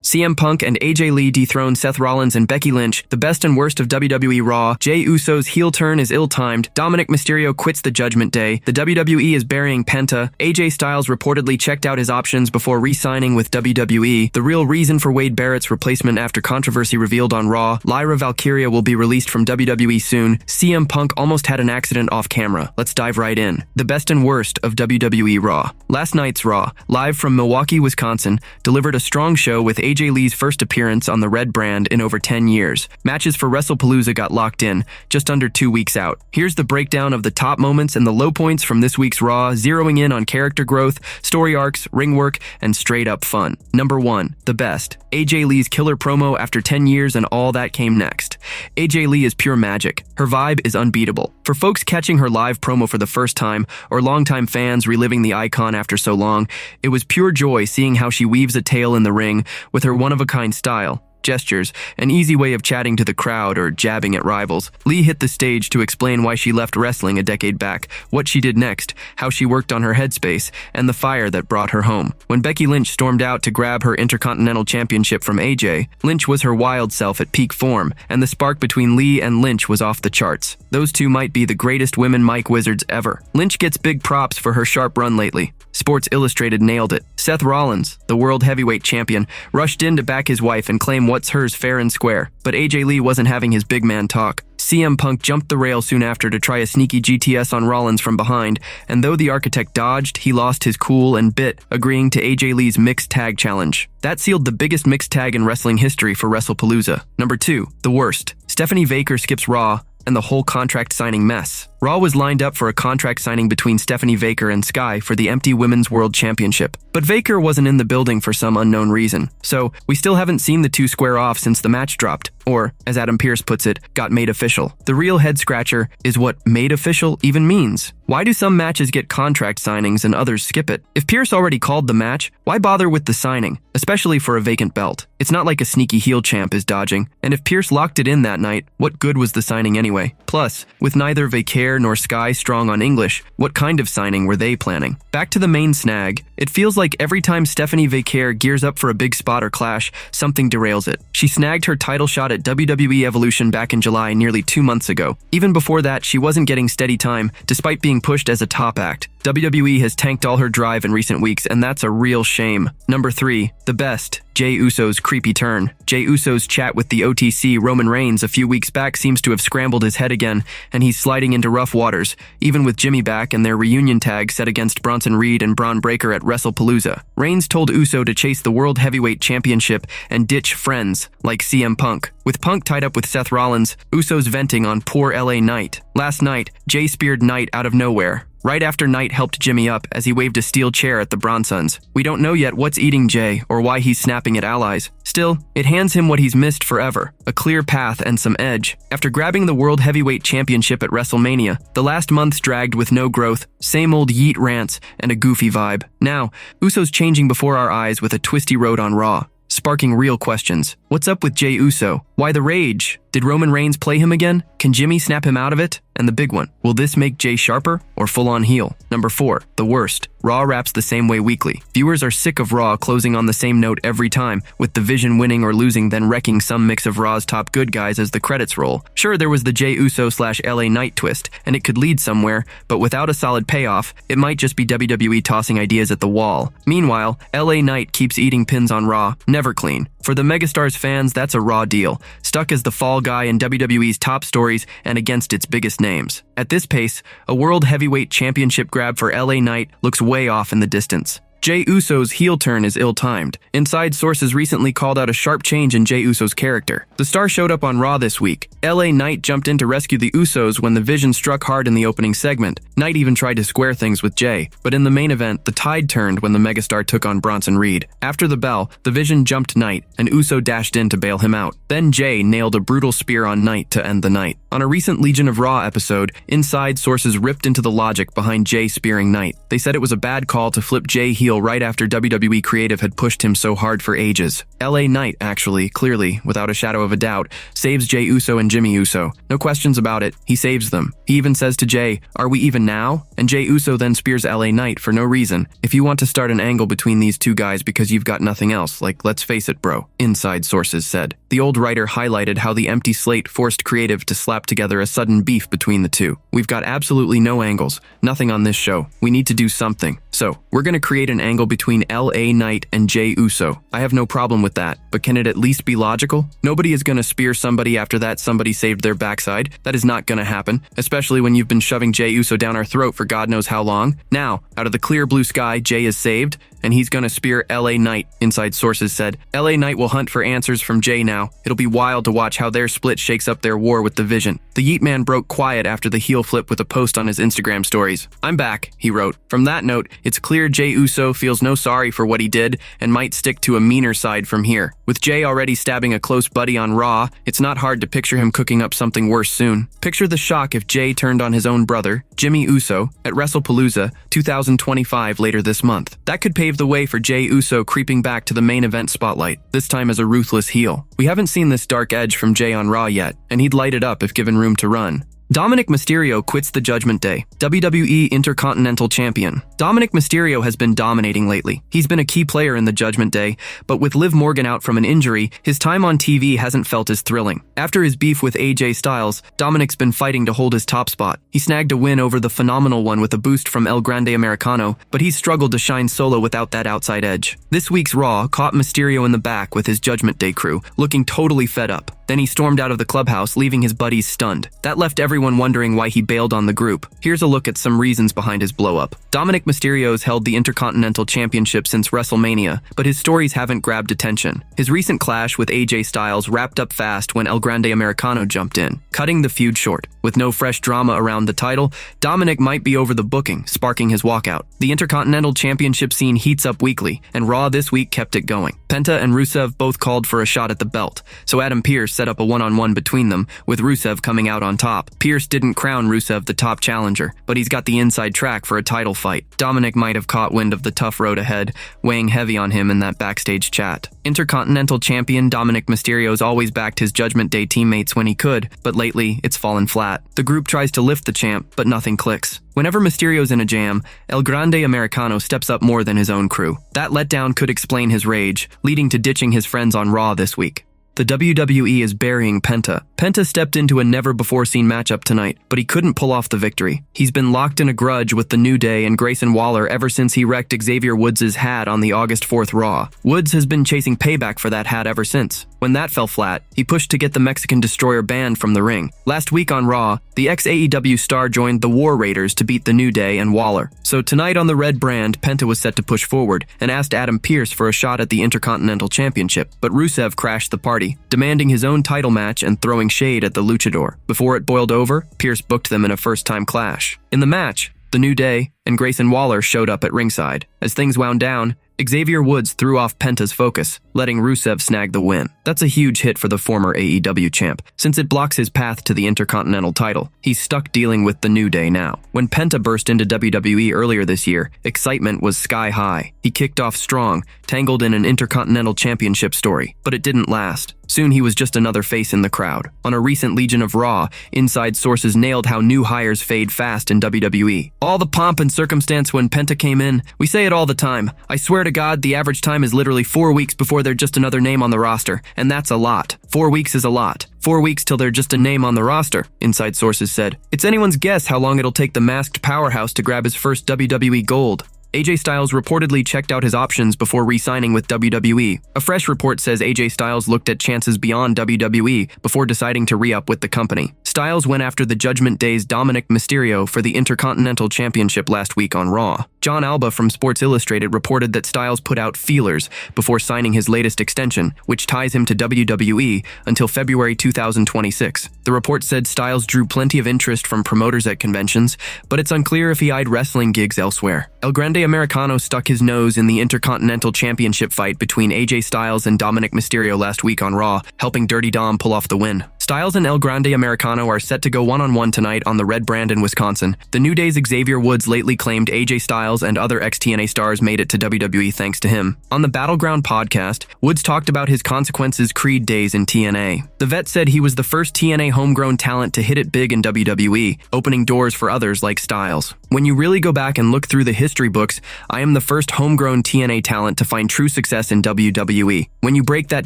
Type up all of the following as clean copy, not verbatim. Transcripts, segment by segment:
CM Punk and AJ Lee dethrone Seth Rollins and Becky Lynch. The best and worst of WWE Raw. Jey Uso's heel turn is ill-timed. Dominik Mysterio quits the Judgment Day. The WWE is burying Penta. AJ Styles reportedly checked out his options before re-signing with WWE. The real reason for Wade Barrett's replacement after controversy revealed on Raw. Lyra Valkyria will be released from WWE soon. CM Punk almost had an accident off camera. Let's dive right in. The best and worst of WWE Raw. Last night's Raw, live from Milwaukee, Wisconsin, delivered a strong show with AJ Lee's first appearance on the red brand in over 10 years. Matches for WrestlePalooza got locked in, just under 2 weeks out. Here's the breakdown of the top moments and the low points from this week's Raw, zeroing in on character growth, story arcs, ring work, and straight-up fun. Number 1. The best. AJ Lee's killer promo after 10 years and all that came next. AJ Lee is pure magic. Her vibe is unbeatable. For folks catching her live promo for the first time, or longtime fans reliving the icon after so long, it was pure joy seeing how she weaves a tale in the ring with her one-of-a-kind style, gestures, an easy way of chatting to the crowd or jabbing at rivals. Lee hit the stage to explain why she left wrestling a decade back, what she did next, how she worked on her headspace, and the fire that brought her home. When Becky Lynch stormed out to grab her Intercontinental Championship from AJ, Lynch was her wild self at peak form, and the spark between Lee and Lynch was off the charts. Those two might be the greatest women mic wizards ever. Lynch gets big props for her sharp run lately. Sports Illustrated nailed it. Seth Rollins, the World Heavyweight Champion, rushed in to back his wife and claim what's hers fair and square. But AJ Lee wasn't having his big man talk. CM Punk jumped the rail soon after to try a sneaky GTS on Rollins from behind, and though the Architect dodged, he lost his cool and bit, agreeing to AJ Lee's mixed tag challenge. That sealed the biggest mixed tag in wrestling history for WrestlePalooza. Number 2. The worst. Stephanie Baker skips Raw and the whole contract signing mess. Raw was lined up for a contract signing between Stephanie Baker and Sky for the empty Women's World Championship. But Baker wasn't in the building for some unknown reason. So, we still haven't seen the two square off since the match dropped, or, as Adam Pearce puts it, got made official. The real head-scratcher is what made official even means. Why do some matches get contract signings and others skip it? If Pearce already called the match, why bother with the signing, especially for a vacant belt? It's not like a sneaky heel champ is dodging, and if Pearce locked it in that night, what good was the signing anyway? Plus, with neither Vaquer nor Sky strong on English, what kind of signing were they planning? Back to the main snag, it feels like every time Stephanie Vaquer gears up for a big spot or clash, something derails it. She snagged her title shot at WWE Evolution back in July nearly 2 months ago. Even before that, she wasn't getting steady time, despite being pushed as a top act. WWE has tanked all her drive in recent weeks, and that's a real shame. Number 3. The best. Jey Uso's creepy turn. Jey Uso's chat with the OTC Roman Reigns a few weeks back seems to have scrambled his head again, and he's sliding into rough waters, even with Jimmy back and their reunion tag set against Bronson Reed and Braun Breaker at WrestlePalooza. Reigns told Uso to chase the World Heavyweight Championship and ditch friends like CM Punk. With Punk tied up with Seth Rollins, Uso's venting on poor LA Knight. Last night, Jey speared Knight out of nowhere, right after Knight helped Jimmy up as he waved a steel chair at the Bronsons. We don't know yet what's eating Jey or why he's snapping at allies. Still, it hands him what he's missed forever, a clear path and some edge. After grabbing the World Heavyweight Championship at WrestleMania, the last months dragged with no growth, same old yeet rants, and a goofy vibe. Now, Uso's changing before our eyes with a twisty road on Raw, sparking real questions. What's up with Jey Uso? Why the rage? Did Roman Reigns play him again? Can Jimmy snap him out of it? And the big one, will this make Jey sharper or full-on heel? Number 4. The worst. Raw wraps the same way weekly. Viewers are sick of Raw closing on the same note every time, with the Vision winning or losing then wrecking some mix of Raw's top good guys as the credits roll. Sure, there was the Jey Uso/LA Knight twist, and it could lead somewhere, but without a solid payoff, it might just be WWE tossing ideas at the wall. Meanwhile, LA Knight keeps eating pins on Raw, never clean. For the Megastar's fans, that's a Raw deal, stuck as the fall guy in WWE's top stories and against its biggest names. At this pace, a World Heavyweight Championship grab for LA Knight looks way off in the distance. Jey Uso's heel turn is ill-timed. Inside sources recently called out a sharp change in Jey Uso's character. The star showed up on Raw this week. LA Knight jumped in to rescue the Usos when the Vision struck hard in the opening segment. Knight even tried to square things with Jey, but in the main event, the tide turned when the megastar took on Bronson Reed. After the bell, the Vision jumped Knight, and Uso dashed in to bail him out. Then Jey nailed a brutal spear on Knight to end the night. On a recent Legion of Raw episode, inside sources ripped into the logic behind Jey spearing Knight. They said it was a bad call to flip Jey heel heel right after WWE Creative had pushed him so hard for ages. LA Knight, actually, clearly, without a shadow of a doubt, saves Jey Uso and Jimmy Uso. No questions about it, he saves them. He even says to Jey, "Are we even now?" And Jey Uso then spears LA Knight for no reason. If you want to start an angle between these two guys because you've got nothing else, like, let's face it, bro, inside sources said. The old writer highlighted how the empty slate forced Creative to slap together a sudden beef between the two. We've got absolutely no angles, nothing on this show. We need to do something. So, we're gonna create an angle between LA Knight and Jey Uso. I have no problem with that, but can it at least be logical? Nobody is gonna spear somebody after that somebody saved their backside. That is not gonna happen, especially when you've been shoving Jey Uso down our throat for God knows how long. Now, out of the clear blue sky, Jey is saved, and he's gonna spear LA Knight, inside sources said. LA Knight will hunt for answers from Jey now. It'll be wild to watch how their split shakes up their war with the Vision. The Yeet Man broke quiet after the heel flip with a post on his Instagram stories. "I'm back," he wrote. From that note, it's clear Jey Uso feels no sorry for what he did and might stick to a meaner side from here. With Jey already stabbing a close buddy on Raw, it's not hard to picture him cooking up something worse soon. Picture the shock if Jey turned on his own brother, Jimmy Uso, at WrestlePalooza 2025 later this month. That could pave the way for Jey Uso creeping back to the main event spotlight, this time as a ruthless heel. We haven't seen this dark edge from Jey on Raw yet, and he'd light it up if given room to run. Dominik Mysterio quits the Judgment Day, WWE Intercontinental Champion. Dominik Mysterio has been dominating lately. He's been a key player in the Judgment Day, but with Liv Morgan out from an injury, his time on TV hasn't felt as thrilling. After his beef with AJ Styles, Dominik's been fighting to hold his top spot. He snagged a win over the Phenomenal One with a boost from El Grande Americano, but he's struggled to shine solo without that outside edge. This week's Raw caught Mysterio in the back with his Judgment Day crew, looking totally fed up. Then he stormed out of the clubhouse, leaving his buddies stunned. That left everyone wondering why he bailed on the group. Here's a look at some reasons behind his blow-up. Dominik Mysterio's held the Intercontinental Championship since WrestleMania, but his stories haven't grabbed attention. His recent clash with AJ Styles wrapped up fast when El Grande Americano jumped in, cutting the feud short. With no fresh drama around the title, Dominic might be over the booking, sparking his walkout. The Intercontinental Championship scene heats up weekly, and Raw this week kept it going. Penta and Rusev both called for a shot at the belt, so Adam Pearce set up a one-on-one between them, with Rusev coming out on top. Pearce didn't crown Rusev the top challenger, but he's got the inside track for a title fight. Dominic might have caught wind of the tough road ahead, weighing heavy on him in that backstage chat. Intercontinental Champion Dominik Mysterio's always backed his Judgment Day teammates when he could, but lately, it's fallen flat. The group tries to lift the champ, but nothing clicks. Whenever Mysterio's in a jam, El Grande Americano steps up more than his own crew. That letdown could explain his rage, leading to ditching his friends on Raw this week. The WWE is burying Penta. Penta stepped into a never-before-seen matchup tonight, but he couldn't pull off the victory. He's been locked in a grudge with The New Day and Grayson Waller ever since he wrecked Xavier Woods' hat on the August 4th Raw. Woods has been chasing payback for that hat ever since. When that fell flat, he pushed to get the Mexican Destroyer banned from the ring. Last week on Raw, the ex-AEW star joined the War Raiders to beat The New Day and Waller. So tonight on the red brand, Penta was set to push forward and asked Adam Pearce for a shot at the Intercontinental Championship, but Rusev crashed the party, demanding his own title match and throwing shade at the Luchador. Before it boiled over, Pearce booked them in a first-time clash. In the match, The New Day and Grayson Waller showed up at ringside. As things wound down, Xavier Woods threw off Penta's focus, letting Rusev snag the win. That's a huge hit for the former AEW champ, since it blocks his path to the Intercontinental title. He's stuck dealing with The New Day now. When Penta burst into WWE earlier this year, excitement was sky high. He kicked off strong, tangled in an Intercontinental Championship story, but it didn't last. Soon he was just another face in the crowd. On a recent Legion of Raw, inside sources nailed how new hires fade fast in WWE. All the pomp and circumstance when Penta came in, we say it all the time. I swear to God, the average time is literally 4 weeks before they're just another name on the roster, and that's a lot. 4 weeks is a lot. 4 weeks till they're just a name on the roster, inside sources said. It's anyone's guess how long it'll take the masked powerhouse to grab his first WWE gold. AJ Styles reportedly checked out his options before re-signing with WWE. A fresh report says AJ Styles looked at chances beyond WWE before deciding to re-up with the company. Styles went after the Judgment Day's Dominik Mysterio for the Intercontinental Championship last week on Raw. John Alba from Sports Illustrated reported that Styles put out feelers before signing his latest extension, which ties him to WWE until February 2026. The report said Styles drew plenty of interest from promoters at conventions, but it's unclear if he eyed wrestling gigs elsewhere. El Grande Americano stuck his nose in the Intercontinental Championship fight between AJ Styles and Dominik Mysterio last week on Raw, helping Dirty Dom pull off the win. Styles and El Grande Americano are set to go one-on-one tonight on the Red Brand in Wisconsin. The New Day's Xavier Woods lately claimed AJ Styles and other ex-TNA stars made it to WWE thanks to him. On the Battleground podcast, Woods talked about his Consequences Creed days in TNA. The vet said he was the first TNA homegrown talent to hit it big in WWE, opening doors for others like Styles. When you really go back and look through the history books, I am the first homegrown TNA talent to find true success in WWE. When you break that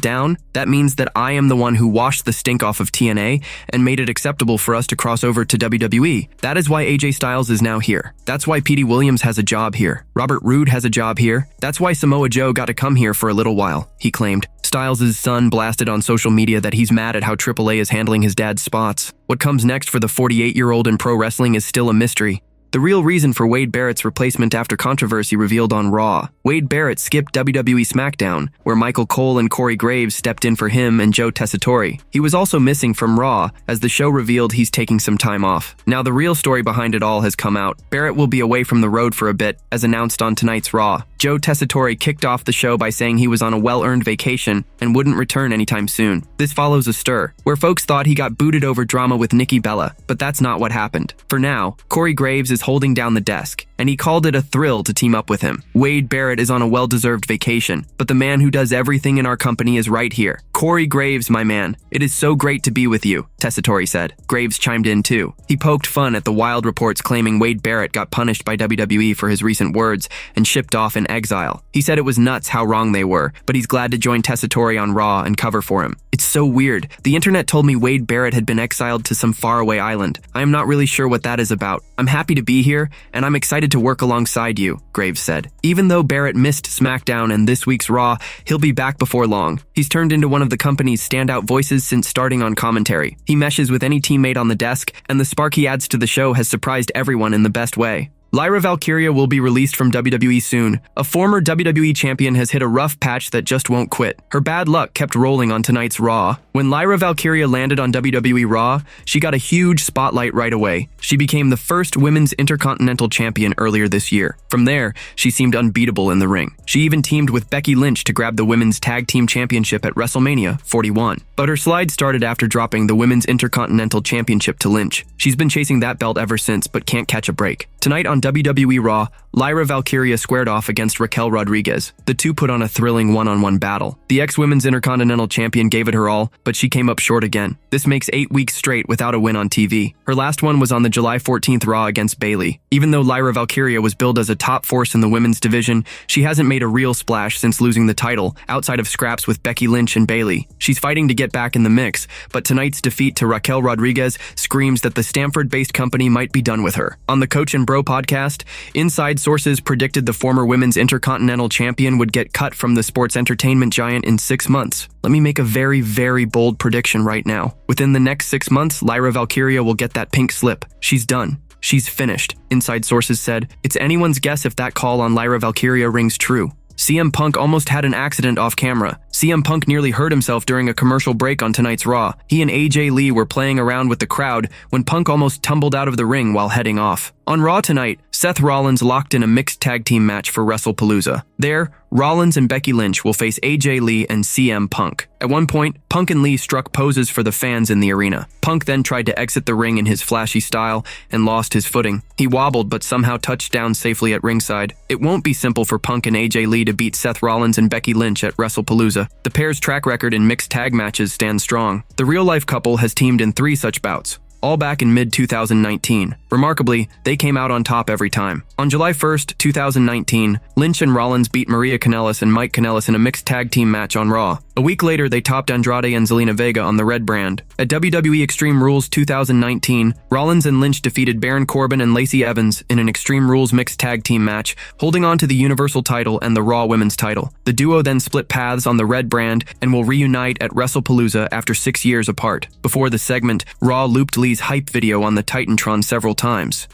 down, that means that I am the one who washed the stink off of TNA and made it acceptable for us to cross over to WWE. That is why AJ Styles is now here. That's why Petey Williams has a job here. Robert Roode has a job here. That's why Samoa Joe got to come here for a little while, he claimed. Styles' son blasted on social media that he's mad at how AAA is handling his dad's spots. What comes next for the 48-year-old in pro wrestling is still a mystery. The real reason for Wade Barrett's replacement after controversy revealed on Raw. Wade Barrett skipped WWE SmackDown, where Michael Cole and Corey Graves stepped in for him and Joe Tessitore. He was also missing from Raw, as the show revealed he's taking some time off. Now the real story behind it all has come out. Barrett will be away from the road for a bit, as announced on tonight's Raw. Joe Tessitore kicked off the show by saying he was on a well-earned vacation and wouldn't return anytime soon. This follows a stir, where folks thought he got booted over drama with Nikki Bella, but that's not what happened. For now, Corey Graves is holding down the desk, and he called it a thrill to team up with him. Wade Barrett is on a well-deserved vacation, but the man who does everything in our company is right here. Corey Graves, my man. It is so great to be with you, Tessitore said. Graves chimed in too. He poked fun at the wild reports claiming Wade Barrett got punished by WWE for his recent words and shipped off in exile. He said it was nuts how wrong they were, but he's glad to join Tessitore on Raw and cover for him. It's so weird. The internet told me Wade Barrett had been exiled to some faraway island. I am not really sure what that is about. I'm happy to be here, and I'm excited to work alongside you, Graves said. Even though Barrett missed SmackDown and this week's Raw, he'll be back before long. He's turned into one of the company's standout voices since starting on commentary. He meshes with any teammate on the desk, and the spark he adds to the show has surprised everyone in the best way. Lyra Valkyria will be released from WWE soon. A former WWE champion has hit a rough patch that just won't quit. Her bad luck kept rolling on tonight's Raw. When Lyra Valkyria landed on WWE Raw, she got a huge spotlight right away. She became the first women's Intercontinental Champion earlier this year. From there, she seemed unbeatable in the ring. She even teamed with Becky Lynch to grab the Women's Tag Team Championship at WrestleMania 41. But her slide started after dropping the Women's Intercontinental Championship to Lynch. She's been chasing that belt ever since, but can't catch a break. Tonight on WWE Raw, Lyra Valkyria squared off against Raquel Rodriguez. The two put on a thrilling one-on-one battle. The ex-Women's Intercontinental Champion gave it her all, but she came up short again. This makes 8 weeks straight without a win on TV. Her last one was on the July 14th Raw against Bayley. Even though Lyra Valkyria was billed as a top force in the women's division, she hasn't made a real splash since losing the title, outside of scraps with Becky Lynch and Bayley. She's fighting to get back in the mix, but tonight's defeat to Raquel Rodriguez screams that the Stamford-based company might be done with her. On the Coach and Bro podcast, inside sources predicted the former Women's Intercontinental Champion would get cut from the sports entertainment giant in 6 months. Let me make a very, very bold prediction right now. Within the next 6 months, Lyra Valkyria will get that pink slip. She's done. She's finished, inside sources said. It's anyone's guess if that call on Lyra Valkyria rings true. CM Punk almost had an accident off camera. CM Punk nearly hurt himself during a commercial break on tonight's Raw. He and AJ Lee were playing around with the crowd when Punk almost tumbled out of the ring while heading off. On Raw tonight, Seth Rollins locked in a mixed tag team match for WrestlePalooza. There, Rollins and Becky Lynch will face AJ Lee and CM Punk. At one point, Punk and Lee struck poses for the fans in the arena. Punk then tried to exit the ring in his flashy style and lost his footing. He wobbled but somehow touched down safely at ringside. It won't be simple for Punk and AJ Lee to beat Seth Rollins and Becky Lynch at WrestlePalooza. The pair's track record in mixed tag matches stands strong. The real-life couple has teamed in 3 such bouts, all back in mid-2019. Remarkably, they came out on top every time. On July 1st, 2019, Lynch and Rollins beat Maria Kanellis and Mike Kanellis in a mixed tag team match on Raw. A week later, they topped Andrade and Zelina Vega on the Red Brand. At WWE Extreme Rules 2019, Rollins and Lynch defeated Baron Corbin and Lacey Evans in an Extreme Rules mixed tag team match, holding on to the Universal title and the Raw Women's title. The duo then split paths on the Red Brand and will reunite at WrestlePalooza after 6 years apart. Before the segment, Raw looped Lee's hype video on the Titantron several times.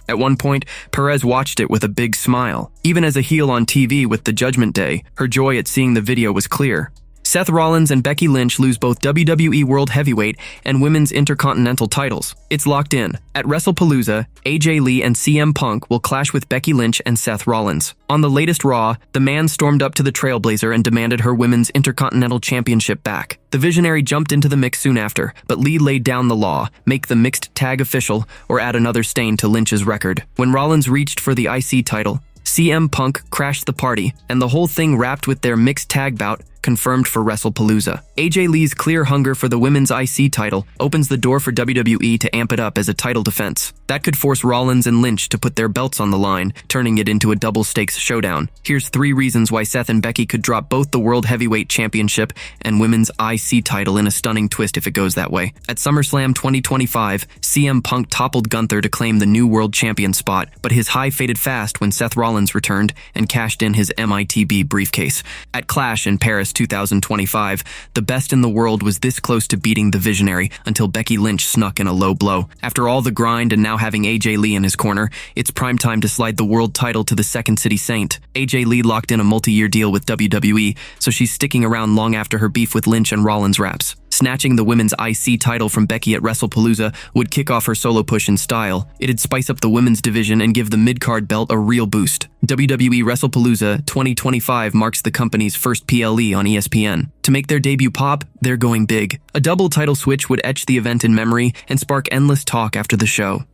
At one point, Perez watched it with a big smile. Even as a heel on TV with the Judgment Day, her joy at seeing the video was clear. Seth Rollins and Becky Lynch lose both WWE World Heavyweight and Women's Intercontinental titles. It's locked in. At WrestlePalooza, AJ Lee and CM Punk will clash with Becky Lynch and Seth Rollins. On the latest Raw, the man stormed up to the Trailblazer and demanded her Women's Intercontinental Championship back. The Visionary jumped into the mix soon after, but Lee laid down the law, make the mixed tag official, or add another stain to Lynch's record. When Rollins reached for the IC title, CM Punk crashed the party, and the whole thing wrapped with their mixed tag bout confirmed for WrestlePalooza. AJ Lee's clear hunger for the women's IC title opens the door for WWE to amp it up as a title defense. That could force Rollins and Lynch to put their belts on the line, turning it into a double stakes showdown. Here's 3 reasons why Seth and Becky could drop both the World Heavyweight Championship and Women's IC title in a stunning twist if it goes that way. At SummerSlam 2025, CM Punk toppled Gunther to claim the new World Champion spot, but his high faded fast when Seth Rollins returned and cashed in his MITB briefcase. At Clash in Paris 2025, the best in the world was this close to beating the Visionary until Becky Lynch snuck in a low blow. After all the grind and now having AJ Lee in his corner, it's prime time to slide the world title to the Second City Saint. AJ Lee locked in a multi-year deal with WWE, so she's sticking around long after her beef with Lynch and Rollins wraps. Snatching the women's IC title from Becky at WrestlePalooza would kick off her solo push in style. It'd spice up the women's division and give the mid-card belt a real boost. WWE WrestlePalooza 2025 marks the company's first PLE on ESPN. To make their debut pop, they're going big. A double title switch would etch the event in memory and spark endless talk after the show.